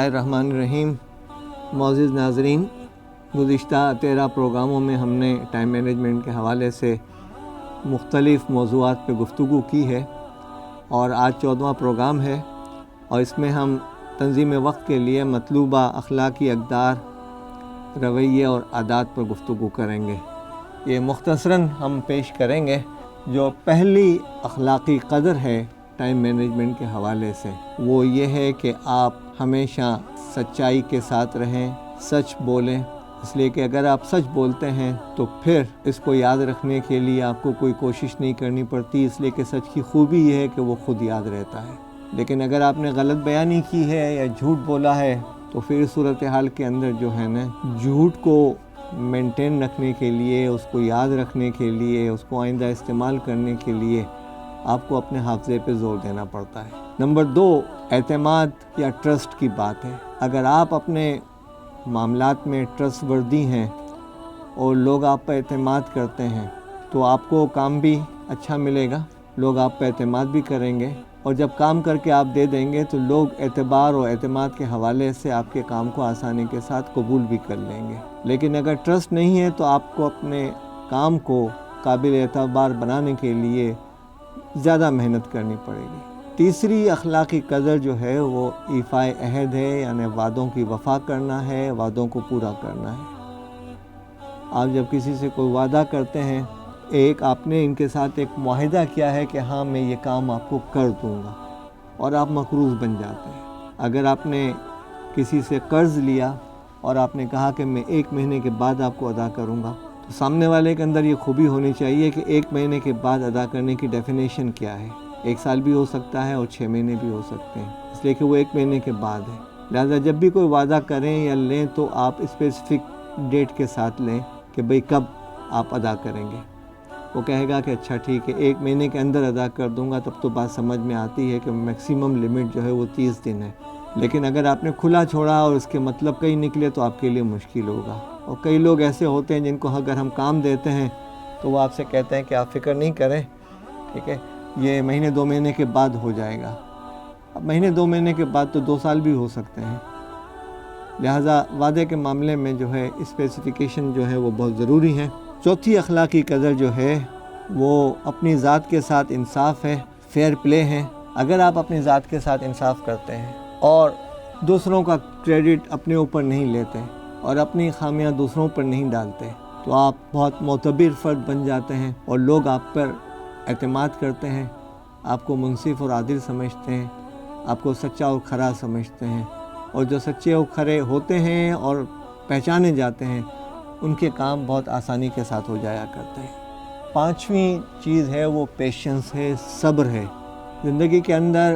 الرحمن الرحیم۔ معزز ناظرین، گزشتہ 13 پروگراموں میں ہم نے ٹائم مینجمنٹ کے حوالے سے مختلف موضوعات پہ گفتگو کی ہے اور آج 14واں پروگرام ہے، اور اس میں ہم تنظیم وقت کے لیے مطلوبہ اخلاقی اقدار، رویے اور عادات پر گفتگو کریں گے۔ یہ مختصراً ہم پیش کریں گے۔ جو پہلی اخلاقی قدر ہے ٹائم مینجمنٹ کے حوالے سے، وہ یہ ہے کہ آپ ہمیشہ سچائی کے ساتھ رہیں، سچ بولیں، اس لیے کہ اگر آپ سچ بولتے ہیں تو پھر اس کو یاد رکھنے کے لیے آپ کو کوئی کوشش نہیں کرنی پڑتی، اس لیے کہ سچ کی خوبی یہ ہے کہ وہ خود یاد رہتا ہے۔ لیکن اگر آپ نے غلط بیانی کی ہے یا جھوٹ بولا ہے تو پھر صورتحال کے اندر جو ہے نا، جھوٹ کو مینٹین رکھنے کے لیے، اس کو یاد رکھنے کے لیے، اس کو آئندہ استعمال کرنے کے لیے آپ کو اپنے حافظے پہ زور دینا پڑتا ہے۔ نمبر 2، اعتماد یا ٹرسٹ کی بات ہے۔ اگر آپ اپنے معاملات میں ٹرسٹ وردی ہیں اور لوگ آپ پر اعتماد کرتے ہیں تو آپ کو کام بھی اچھا ملے گا، لوگ آپ پہ اعتماد بھی کریں گے، اور جب کام کر کے آپ دے دیں گے تو لوگ اعتبار اور اعتماد کے حوالے سے آپ کے کام کو آسانی کے ساتھ قبول بھی کر لیں گے۔ لیکن اگر ٹرسٹ نہیں ہے تو آپ کو اپنے کام کو قابل اعتبار بنانے کے لیے زیادہ محنت کرنی پڑے گی۔ تیسری اخلاقی قدر جو ہے وہ ایفائے عہد ہے، یعنی وعدوں کی وفا کرنا ہے، وعدوں کو پورا کرنا ہے۔ آپ جب کسی سے کوئی وعدہ کرتے ہیں، آپ نے ان کے ساتھ ایک معاہدہ کیا ہے کہ ہاں میں یہ کام آپ کو کر دوں گا، اور آپ مقروض بن جاتے ہیں۔ اگر آپ نے کسی سے قرض لیا اور آپ نے کہا کہ میں 1 مہینے کے بعد آپ کو ادا کروں گا، تو سامنے والے کے اندر یہ خوبی ہونی چاہیے کہ 1 مہینے کے بعد ادا کرنے کی ڈیفینیشن کیا ہے۔ 1 سال بھی ہو سکتا ہے اور 6 مہینے بھی ہو سکتے ہیں، اس لیے کہ وہ 1 مہینے کے بعد ہے۔ لہذا جب بھی کوئی وعدہ کریں یا لیں تو آپ اسپیسیفک ڈیٹ کے ساتھ لیں کہ بھئی کب آپ ادا کریں گے۔ وہ کہے گا کہ اچھا ٹھیک ہے 1 مہینے کے اندر ادا کر دوں گا، تب تو بات سمجھ میں آتی ہے کہ میکسیمم لمٹ جو ہے وہ 30 دن ہے۔ لیکن اگر آپ نے کھلا چھوڑا اور اس کے مطلب کئی نکلے تو آپ کے لیے مشکل ہوگا۔ اور کئی لوگ ایسے ہوتے ہیں جن کو اگر ہم کام دیتے ہیں تو وہ آپ سے کہتے ہیں کہ آپ فکر نہیں کریں، ٹھیک ہے، یہ مہینے 2 مہینے کے بعد ہو جائے گا۔ اب مہینے 2 مہینے کے بعد تو 2 سال بھی ہو سکتے ہیں۔ لہٰذا وعدے کے معاملے میں جو ہے اسپیسیفیکیشن جو ہے وہ بہت ضروری ہے۔ چوتھی اخلاقی قدر جو ہے وہ اپنی ذات کے ساتھ انصاف ہے، فیئر پلے ہے۔ اگر آپ اپنی ذات کے ساتھ انصاف کرتے ہیں اور دوسروں کا کریڈٹ اپنے اوپر نہیں لیتے اور اپنی خامیاں دوسروں پر نہیں ڈالتے تو آپ بہت معتبر فرد بن جاتے ہیں، اور لوگ آپ پر اعتماد کرتے ہیں، آپ کو منصف اور عادل سمجھتے ہیں، آپ کو سچا اور کھرا سمجھتے ہیں، اور جو سچے اور کھرے ہوتے ہیں اور پہچانے جاتے ہیں ان کے کام بہت آسانی کے ساتھ ہو جایا کرتے ہیں۔ 5ویں چیز ہے وہ پیشنس ہے، صبر ہے۔ زندگی کے اندر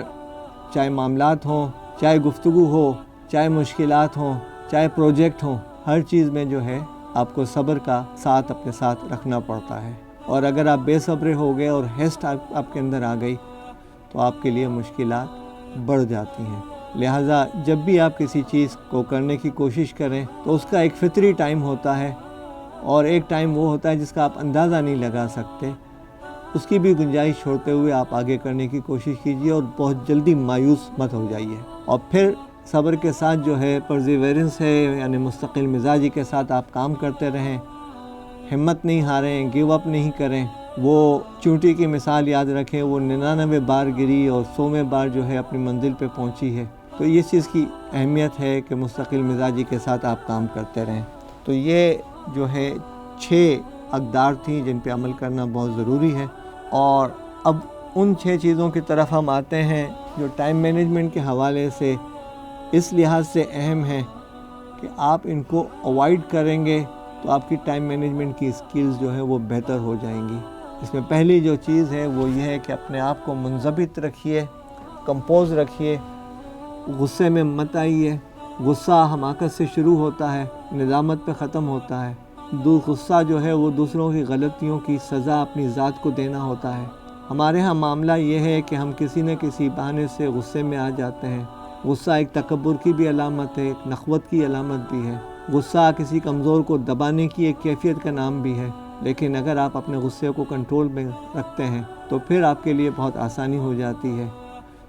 چاہے معاملات ہوں، چاہے گفتگو ہو، چاہے مشکلات ہوں، چاہے پروجیکٹ ہوں، ہر چیز میں جو ہے آپ کو صبر کا ساتھ اپنے ساتھ رکھنا پڑتا ہے۔ اور اگر آپ بے صبر ہو گئے اور ہیسٹ آپ کے اندر آ گئی تو آپ کے لیے مشکلات بڑھ جاتی ہیں۔ لہٰذا جب بھی آپ کسی چیز کو کرنے کی کوشش کریں تو اس کا ایک فطری ٹائم ہوتا ہے، اور ایک ٹائم وہ ہوتا ہے جس کا آپ اندازہ نہیں لگا سکتے۔ اس کی بھی گنجائش چھوڑتے ہوئے آپ آگے کرنے کی کوشش کیجیے اور بہت جلدی مایوس مت ہو جائیے۔ اور پھر صبر کے ساتھ جو ہے پرزیورنس ہے، یعنی مستقل مزاجی کے ساتھ آپ کام کرتے رہیں، ہمت نہیں ہاریں، گیو اپ نہیں کریں۔ وہ چونٹی کی مثال یاد رکھیں، وہ 99 بار گری اور 100ویں بار جو ہے اپنی منزل پہ پہنچی ہے۔ تو یہ چیز کی اہمیت ہے کہ مستقل مزاجی کے ساتھ آپ کام کرتے رہیں۔ تو یہ جو ہے 6 اقدار تھیں جن پہ عمل کرنا بہت ضروری ہے۔ اور اب ان 6 چیزوں کی طرف ہم آتے ہیں جو ٹائم مینجمنٹ کے حوالے سے اس لحاظ سے اہم ہے کہ آپ ان کو اوائڈ کریں گے تو آپ کی ٹائم مینجمنٹ کی سکلز جو ہے وہ بہتر ہو جائیں گی۔ اس میں پہلی جو چیز ہے وہ یہ ہے کہ اپنے آپ کو منضبط رکھیے، کمپوز رکھیے، غصے میں مت آئیے۔ غصہ حماقت سے شروع ہوتا ہے، ندامت پہ ختم ہوتا ہے۔ غصہ جو ہے وہ دوسروں کی غلطیوں کی سزا اپنی ذات کو دینا ہوتا ہے۔ ہمارے ہاں معاملہ یہ ہے کہ ہم کسی نہ کسی بہانے سے غصے میں آ جاتے ہیں۔ غصہ ایک تکبر کی بھی علامت ہے، ایک نخوت کی علامت بھی ہے۔ غصہ کسی کمزور کو دبانے کی ایک کیفیت کا نام بھی ہے۔ لیکن اگر آپ اپنے غصے کو کنٹرول میں رکھتے ہیں تو پھر آپ کے لیے بہت آسانی ہو جاتی ہے۔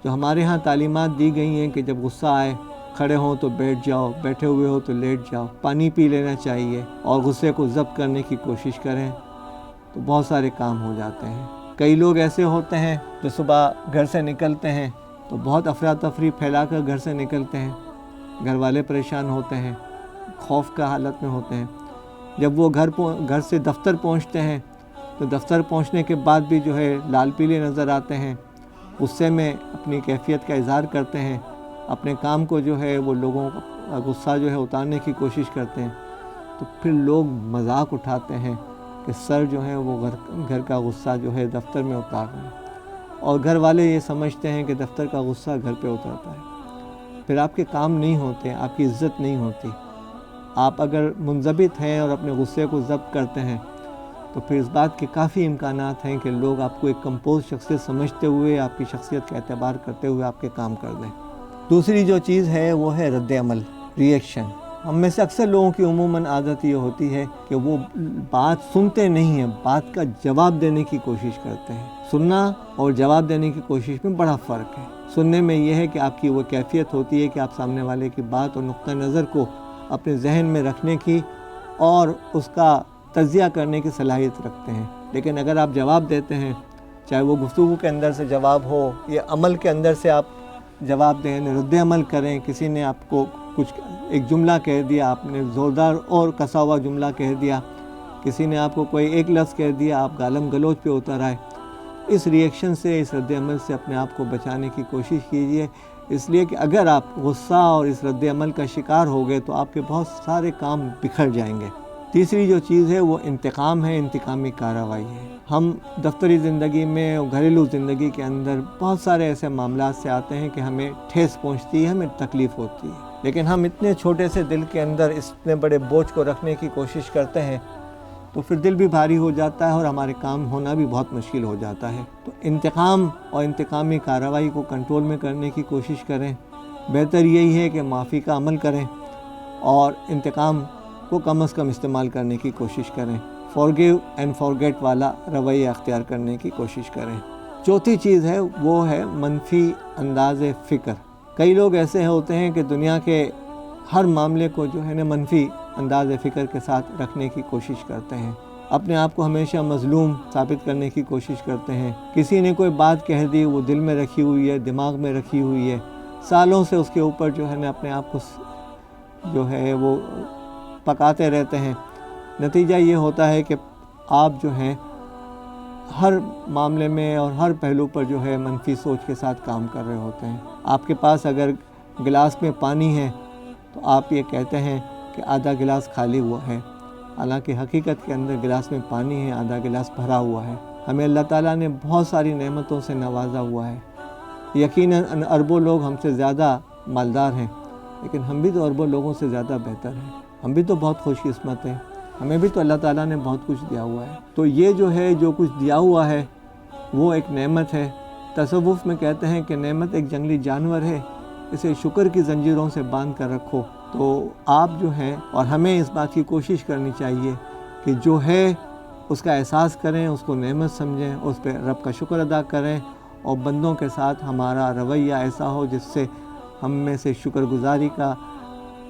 جو ہمارے ہاں تعلیمات دی گئی ہیں کہ جب غصہ آئے کھڑے ہوں تو بیٹھ جاؤ، بیٹھے ہوئے ہو تو لیٹ جاؤ، پانی پی لینا چاہیے اور غصے کو ضبط کرنے کی کوشش کریں تو بہت سارے کام ہو جاتے ہیں۔ کئی لوگ ایسے ہوتے ہیں جو صبح گھر سے نکلتے ہیں تو بہت افراتفری پھیلا کر گھر سے نکلتے ہیں، گھر والے پریشان ہوتے ہیں، خوف کا حالت میں ہوتے ہیں۔ جب وہ گھر سے دفتر پہنچتے ہیں تو دفتر پہنچنے کے بعد بھی جو ہے لال پیلے نظر آتے ہیں، غصے میں اپنی کیفیت کا اظہار کرتے ہیں، اپنے کام کو جو ہے وہ لوگوں کا غصہ جو ہے اتارنے کی کوشش کرتے ہیں، تو پھر لوگ مذاق اٹھاتے ہیں کہ سر جو ہے وہ گھر کا غصہ جو ہے دفتر میں اتار رہے ہیں، اور گھر والے یہ سمجھتے ہیں کہ دفتر کا غصہ گھر پہ اترتا ہے۔ پھر آپ کے کام نہیں ہوتے، آپ کی عزت نہیں ہوتی۔ آپ اگر منضبط ہیں اور اپنے غصے کو ضبط کرتے ہیں تو پھر اس بات کے کافی امکانات ہیں کہ لوگ آپ کو ایک کمپوز شخصیت سمجھتے ہوئے، آپ کی شخصیت کا اعتبار کرتے ہوئے آپ کے کام کر دیں۔ دوسری جو چیز ہے وہ ہے رد عمل، ریئیکشن۔ ہم میں سے اکثر لوگوں کی عموماً عادت یہ ہوتی ہے کہ وہ بات سنتے نہیں ہیں، بات کا جواب دینے کی کوشش کرتے ہیں۔ سننا اور جواب دینے کی کوشش میں بڑا فرق ہے۔ سننے میں یہ ہے کہ آپ کی وہ کیفیت ہوتی ہے کہ آپ سامنے والے کی بات اور نقطہ نظر کو اپنے ذہن میں رکھنے کی اور اس کا تجزیہ کرنے کی صلاحیت رکھتے ہیں۔ لیکن اگر آپ جواب دیتے ہیں، چاہے وہ گفتگو کے اندر سے جواب ہو یا عمل کے اندر سے آپ جواب دیں، رد عمل کریں، کسی نے آپ کو کچھ ایک جملہ کہہ دیا، آپ نے زوردار اور کسا ہوا جملہ کہہ دیا، کسی نے آپ کو کوئی ایک لفظ کہہ دیا، آپ گالم گلوچ پہ اتر آئے، اس ریئیکشن سے، اس رد عمل سے اپنے آپ کو بچانے کی کوشش کیجیے، اس لیے کہ اگر آپ غصہ اور اس رد عمل کا شکار ہو گئے تو آپ کے بہت سارے کام بکھر جائیں گے۔ تیسری جو چیز ہے وہ انتقام ہے، انتقامی کارروائی ہے۔ ہم دفتری زندگی میں اور گھریلو زندگی کے اندر بہت سارے ایسے معاملات سے آتے ہیں کہ ہمیں ٹھیس پہنچتی ہے، ہمیں تکلیف ہوتی ہے، لیکن ہم اتنے چھوٹے سے دل کے اندر اتنے بڑے بوجھ کو رکھنے کی کوشش کرتے ہیں تو پھر دل بھی بھاری ہو جاتا ہے اور ہمارے کام ہونا بھی بہت مشکل ہو جاتا ہے۔ تو انتقام اور انتقامی کارروائی کو کنٹرول میں کرنے کی کوشش کریں۔ بہتر یہی ہے کہ معافی کا عمل کریں اور انتقام کو کم از کم استعمال کرنے کی کوشش کریں۔ فارگیو اینڈ فارگیٹ والا رویہ اختیار کرنے کی کوشش کریں۔ چوتھی چیز ہے وہ ہے منفی انداز فکر۔ کئی لوگ ایسے ہوتے ہیں کہ دنیا کے ہر معاملے کو جو ہے نا منفی انداز فکر کے ساتھ رکھنے کی کوشش کرتے ہیں، اپنے آپ کو ہمیشہ مظلوم ثابت کرنے کی کوشش کرتے ہیں۔ کسی نے کوئی بات کہہ دی، وہ دل میں رکھی ہوئی ہے، دماغ میں رکھی ہوئی ہے، سالوں سے اس کے اوپر جو ہے نا اپنے آپ کو جو ہے وہ پکاتے رہتے ہیں۔ نتیجہ یہ ہوتا ہے کہ آپ جو ہیں ہر معاملے میں اور ہر پہلو پر جو ہے منفی سوچ کے ساتھ کام کر رہے ہوتے ہیں۔ آپ کے پاس اگر گلاس میں پانی ہے تو آپ یہ کہتے ہیں کہ آدھا گلاس خالی ہوا ہے، حالانکہ حقیقت کے اندر گلاس میں پانی ہے، آدھا گلاس بھرا ہوا ہے۔ ہمیں اللہ تعالیٰ نے بہت ساری نعمتوں سے نوازا ہوا ہے۔ یقیناً اربوں لوگ ہم سے زیادہ مالدار ہیں، لیکن ہم بھی تو اربوں لوگوں سے زیادہ بہتر ہیں، ہم بھی تو بہت خوش قسمت ہیں، ہمیں بھی تو اللہ تعالیٰ نے بہت کچھ دیا ہوا ہے۔ تو یہ جو ہے جو کچھ دیا ہوا ہے وہ ایک نعمت ہے۔ تصوف میں کہتے ہیں کہ نعمت ایک جنگلی جانور ہے، اسے شکر کی زنجیروں سے باندھ کر رکھو۔ تو آپ جو ہیں اور ہمیں اس بات کی کوشش کرنی چاہیے کہ جو ہے اس کا احساس کریں، اس کو نعمت سمجھیں، اس پہ رب کا شکر ادا کریں، اور بندوں کے ساتھ ہمارا رویہ ایسا ہو جس سے ہم میں سے شکر گزاری کا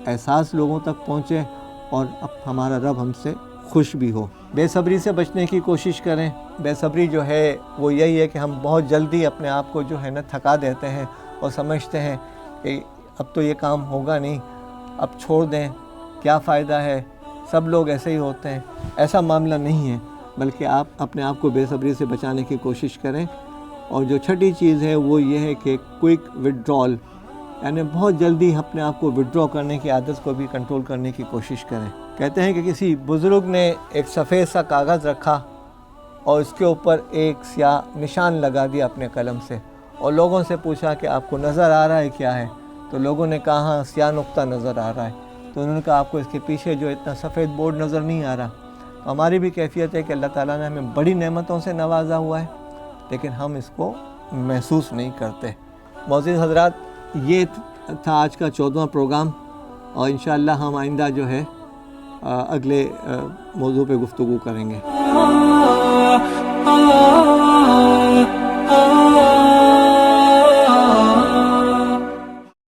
احساس لوگوں تک پہنچے اور اب ہمارا رب ہم سے خوش بھی ہو۔ بے صبری سے بچنے کی کوشش کریں۔ بے صبری جو ہے وہ یہی ہے کہ ہم بہت جلدی اپنے آپ کو جو ہے نا تھکا دیتے ہیں اور سمجھتے ہیں کہ اب تو یہ کام ہوگا نہیں، اب چھوڑ دیں، کیا فائدہ ہے، سب لوگ ایسے ہی ہوتے ہیں۔ ایسا معاملہ نہیں ہے، بلکہ آپ اپنے آپ کو بے صبری سے بچانے کی کوشش کریں۔ اور جو چھٹی چیز ہے وہ یہ ہے کہ کوئک وڈرال، یعنی بہت جلدی اپنے آپ کو وڈرا کرنے کی عادت کو بھی کنٹرول کرنے کی کوشش کریں۔ کہتے ہیں کہ کسی بزرگ نے ایک سفید سا کاغذ رکھا اور اس کے اوپر ایک سیاہ نشان لگا دیا اپنے قلم سے، اور لوگوں سے پوچھا کہ آپ کو نظر آ رہا ہے کیا ہے؟ تو لوگوں نے کہا ہاں سیاہ نقطہ نظر آ رہا ہے۔ تو انہوں نے کہا آپ کو اس کے پیچھے جو اتنا سفید بورڈ نظر نہیں آ رہا۔ تو ہماری بھی کیفیت ہے کہ اللہ تعالیٰ نے ہمیں بڑی نعمتوں سے نوازا ہوا ہے، لیکن ہم اس کو محسوس نہیں کرتے۔ معزز حضرات، یہ تھا آج کا 14واں پروگرام، اور انشاءاللہ ہم آئندہ جو ہے اگلے موضوع پہ گفتگو کریں گے۔